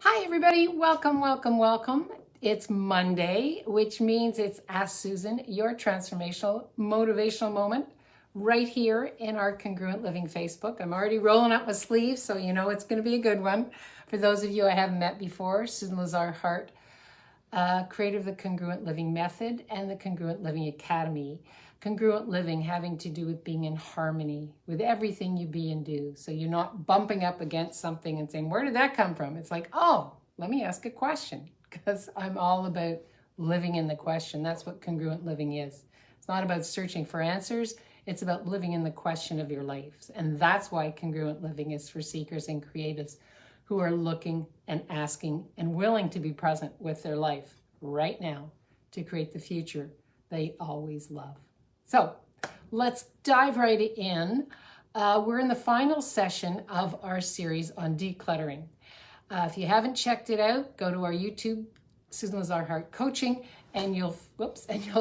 Hi, everybody. Welcome, welcome, welcome. It's Monday, which means it's Ask Susan, your transformational, motivational moment, right here in our Congruent Living Facebook. I'm already rolling up my sleeves, so you know it's going to be a good one. For those of you I haven't met before, Susan Lazar Hart, creator of the Congruent Living Method and the Congruent Living Academy. Congruent living having to do with being in harmony with everything you be and do. So you're not bumping up against something and saying, where did that come from? It's like, oh, let me ask a question, because I'm all about living in the question. That's what congruent living is. It's not about searching for answers. It's about living in the question of your lives. And that's why congruent living is for seekers and creatives who are looking and asking and willing to be present with their life right now to create the future they always love. So let's dive right in. We're in the final session of our series on decluttering. If you haven't checked it out, go to our YouTube, Susan Lazar Hart Coaching, and you'll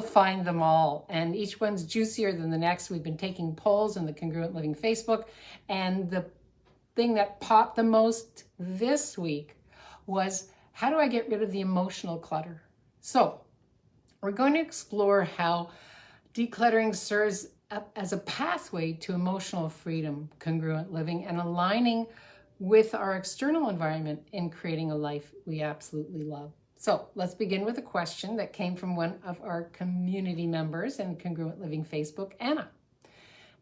find them all. And each one's juicier than the next. We've been taking polls in the Congruent Living Facebook, and the thing that popped the most this week was, how do I get rid of the emotional clutter? So we're going to explore how decluttering serves as a pathway to emotional freedom, congruent living, and aligning with our external environment in creating a life we absolutely love. So let's begin with a question that came from one of our community members in Congruent Living Facebook, Anna.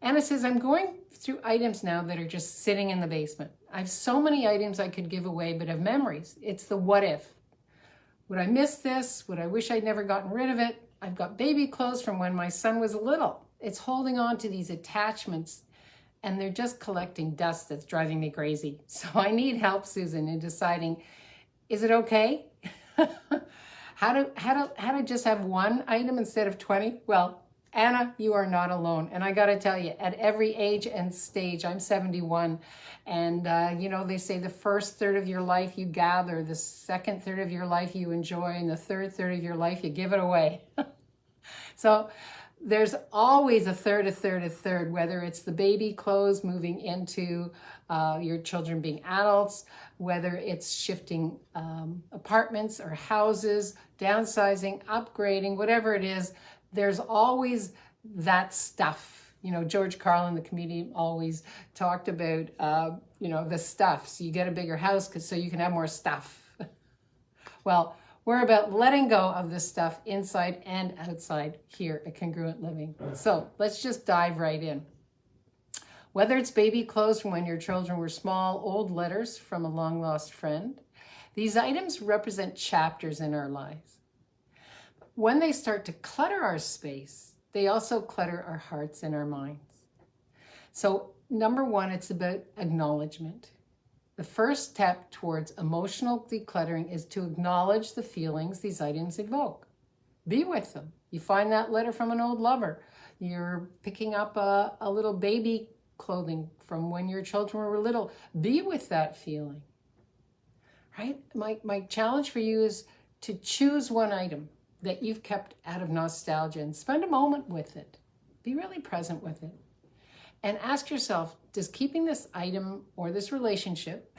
Anna says, I'm going through items now that are just sitting in the basement. I have so many items I could give away, but have memories. It's the what if. Would I miss this? Would I wish I'd never gotten rid of it? I've got baby clothes from when my son was little. It's holding on to these attachments, and they're just collecting dust that's driving me crazy. So I need help, Susan, in deciding, is it okay? How to just have one item instead of 20? Well, Anna, you are not alone. And I got to tell you, at every age and stage, I'm 71. And, they say the first third of your life you gather, the second third of your life you enjoy, and the third third of your life you give it away. So there's always a third, whether it's the baby clothes moving into your children being adults, whether it's shifting apartments or houses, downsizing, upgrading, whatever it is, there's always that stuff. George Carlin, the comedian, always talked about, the stuff. So you get a bigger house so you can have more stuff. Well, we're about letting go of this stuff inside and outside here at Congruent Living. So let's just dive right in. Whether it's baby clothes from when your children were small, old letters from a long-lost friend, these items represent chapters in our lives. When they start to clutter our space, they also clutter our hearts and our minds. So number one, it's about acknowledgement. The first step towards emotional decluttering is to acknowledge the feelings these items evoke. Be with them. You find that letter from an old lover. You're picking up a little baby clothing from when your children were little. Be with that feeling, right? My challenge for you is to choose one item that you've kept out of nostalgia and spend a moment with it. Be really present with it. And ask yourself, does keeping this item or this relationship,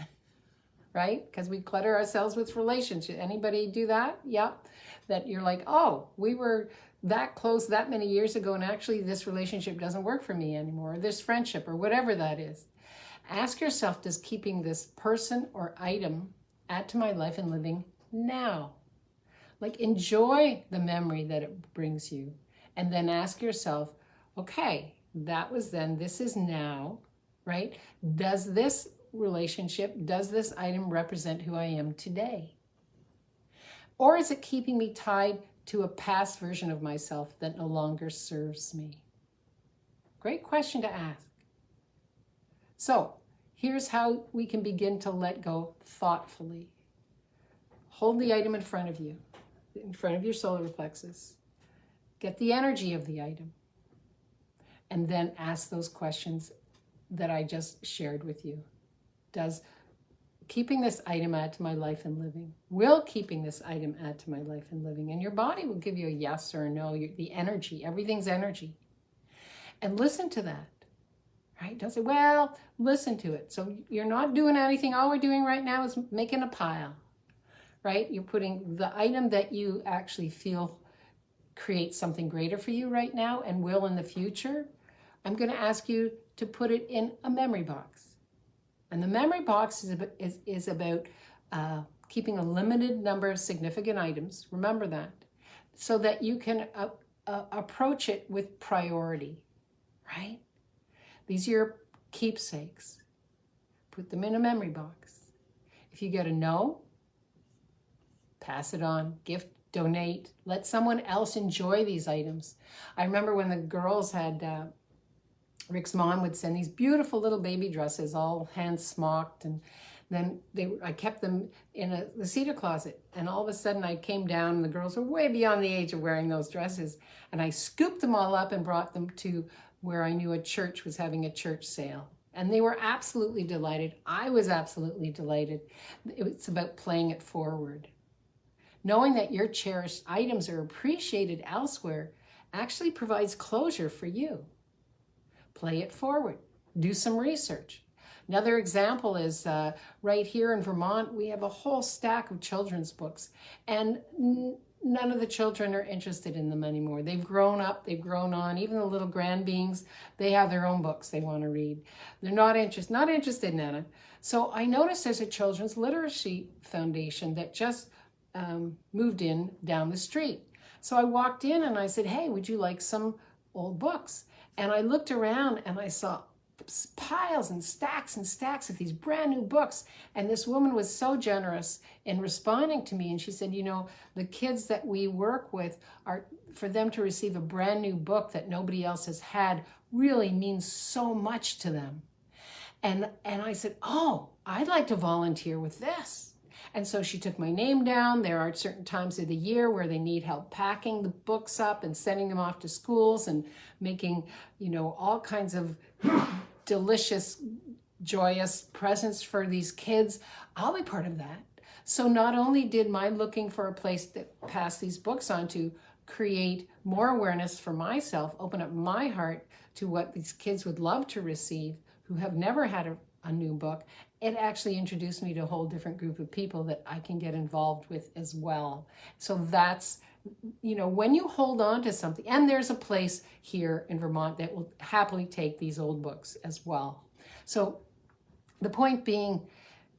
right? Because we clutter ourselves with relationships. Anybody do that? Yeah. That you're like, oh, we were that close that many years ago, and actually this relationship doesn't work for me anymore, or this friendship, or whatever that is. Ask yourself, does keeping this person or item add to my life and living now? Like, enjoy the memory that it brings you. And then ask yourself, okay, that was then, this is now, right? Does this relationship, does this item represent who I am today? Or is it keeping me tied to a past version of myself that no longer serves me? Great question to ask. So here's how we can begin to let go thoughtfully. Hold the item in front of you, in front of your solar plexus. Get the energy of the item. And then ask those questions that I just shared with you. Does keeping this item add to my life and living? Will keeping this item add to my life and living? And your body will give you a yes or a no. The energy, everything's energy. And listen to that, right? Don't say, well, listen to it. So you're not doing anything. All we're doing right now is making a pile. right? You're putting the item that you actually feel creates something greater for you right now and will in the future. I'm going to ask you to put it in a memory box. And the memory box is about keeping a limited number of significant items. Remember that. So that you can approach it with priority, right? These are your keepsakes. Put them in a memory box. If you get a no, pass it on, gift, donate, let someone else enjoy these items. I remember when the girls had, Rick's mom would send these beautiful little baby dresses, all hand smocked, and then I kept them in the cedar closet, and all of a sudden I came down and the girls were way beyond the age of wearing those dresses, and I scooped them all up and brought them to where I knew a church was having a church sale. And they were absolutely delighted. I was absolutely delighted. It's about playing it forward. Knowing that your cherished items are appreciated elsewhere actually provides closure for you. Play it forward. Do some research. Another example is right here in Vermont, we have a whole stack of children's books, and none of the children are interested in them anymore. They've grown up, they've grown on. Even the little grand beings, they have their own books they want to read. They're not interested in it. So I noticed there's a children's literacy foundation that just moved in down the street. So I walked in and I said, hey, would you like some old books? And I looked around and I saw piles and stacks of these brand new books. And this woman was so generous in responding to me. And she said, you know, the kids that we work with, are for them to receive a brand new book that nobody else has had really means so much to them. And I said, oh, I'd like to volunteer with this. And so she took my name down. There are certain times of the year where they need help packing the books up and sending them off to schools and making, you know, all kinds of delicious, joyous presents for these kids. I'll be part of that. So not only did my looking for a place to pass these books on to create more awareness for myself, open up my heart to what these kids would love to receive who have never had a new book, it actually introduced me to a whole different group of people that I can get involved with as well. So that's, you know, when you hold on to something, and there's a place here in Vermont that will happily take these old books as well. So the point being,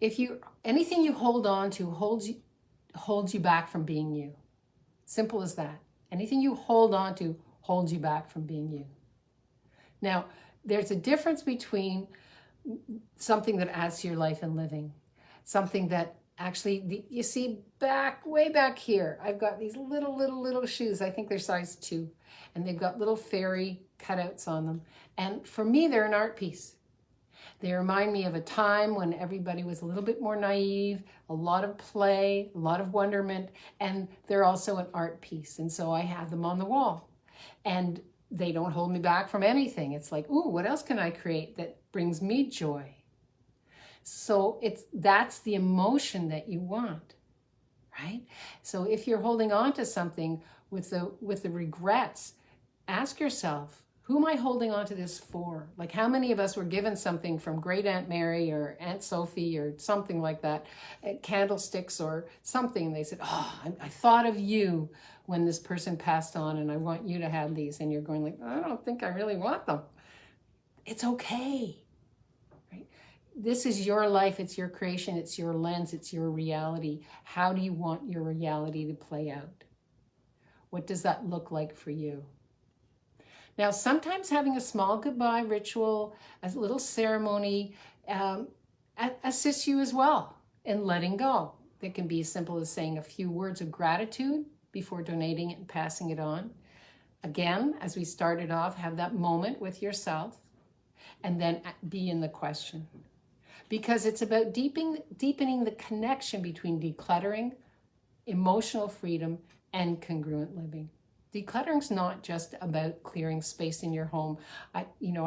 anything you hold on to holds you back from being you. Simple as that. Anything you hold on to holds you back from being you. Now, there's a difference between something that adds to your life and living, something that actually, you see way back here, I've got these little shoes. I think they're size 2, and they've got little fairy cutouts on them. And for me, they're an art piece. They remind me of a time when everybody was a little bit more naive, a lot of play, a lot of wonderment, and they're also an art piece. And so I have them on the wall. And they don't hold me back from anything. It's like, ooh, what else can I create that brings me joy? So that's the emotion that you want, right? So if you're holding on to something with the regrets, ask yourself, who am I holding on to this for? Like, how many of us were given something from Great Aunt Mary or Aunt Sophie or something like that, candlesticks or something, and they said, oh, I thought of you when this person passed on, and I want you to have these. And you're going like, I don't think I really want them. It's okay, right? This is your life. It's your creation. It's your lens. It's your reality. How do you want your reality to play out? What does that look like for you? Now, sometimes having a small goodbye ritual, a little ceremony, assists you as well in letting go. It can be as simple as saying a few words of gratitude before donating it and passing it on. Again, as we started off, have that moment with yourself and then be in the question. Because it's about deepening the connection between decluttering, emotional freedom, and congruent living. Decluttering's not just about clearing space in your home. I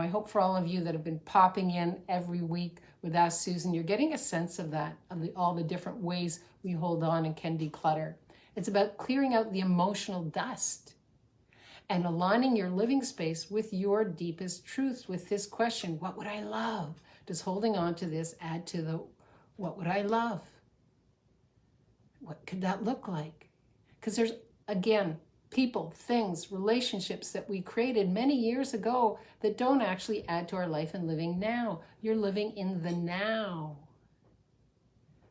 hope for all of you that have been popping in every week with Ask Susan, you're getting a sense of that, of all the different ways we hold on and can declutter. It's about clearing out the emotional dust and aligning your living space with your deepest truth, with this question, what would I love? Does holding on to this add to the, what would I love? What could that look like? Because there's, again, people, things, relationships that we created many years ago that don't actually add to our life and living now. You're living in the now.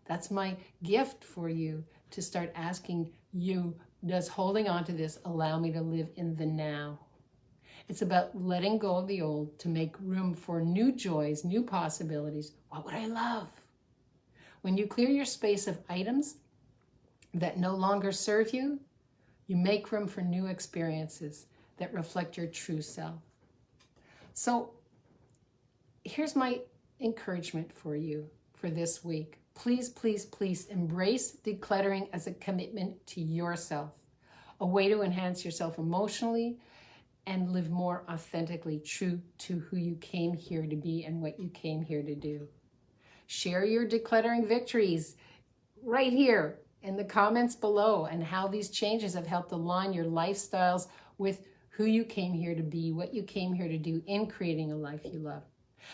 That's my gift for you, to start asking you, does holding on to this allow me to live in the now? It's about letting go of the old to make room for new joys, new possibilities. What would I love? When you clear your space of items that no longer serve you, you make room for new experiences that reflect your true self. So here's my encouragement for you for this week. Please, please, please embrace decluttering as a commitment to yourself, a way to enhance yourself emotionally and live more authentically true to who you came here to be and what you came here to do. Share your decluttering victories right here in the comments below, and how these changes have helped align your lifestyles with who you came here to be, what you came here to do in creating a life you love.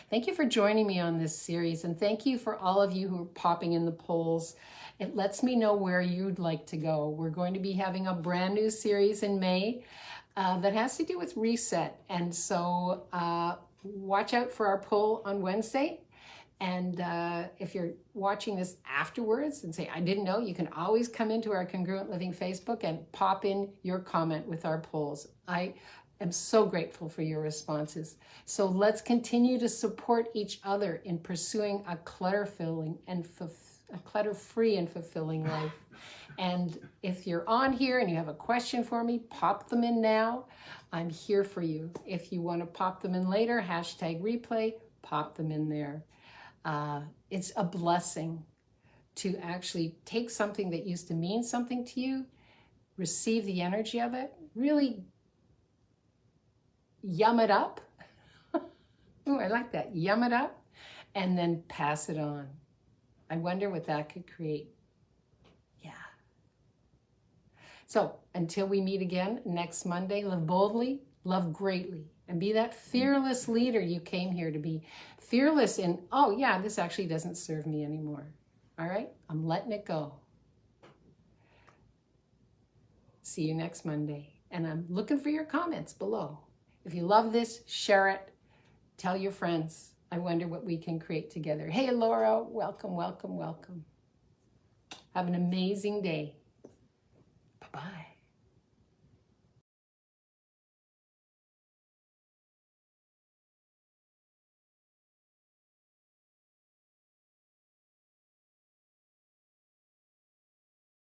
Thank you for joining me on this series, and thank you for all of you who are popping in the polls. It lets me know where you'd like to go. We're going to be having a brand new series in May that has to do with reset, and so watch out for our poll on Wednesday. And if you're watching this afterwards and say, I didn't know, you can always come into our Congruent Living Facebook and pop in your comment with our polls. I am so grateful for your responses. So let's continue to support each other in pursuing a clutter-free and fulfilling life. And if you're on here and you have a question for me, pop them in now. I'm here for you. If you want to pop them in later, #replay, pop them in there. It's a blessing to actually take something that used to mean something to you, receive the energy of it, really yum it up. Ooh, I like that. Yum it up, and then pass it on. I wonder what that could create. Yeah. So until we meet again next Monday, live boldly, love greatly, and be that fearless leader you came here to be. Fearless in, oh yeah, this actually doesn't serve me anymore. All right, I'm letting it go. See you next Monday. And I'm looking for your comments below. If you love this, share it. Tell your friends. I wonder what we can create together. Hey, Laura, welcome, welcome, welcome. Have an amazing day. Bye-bye.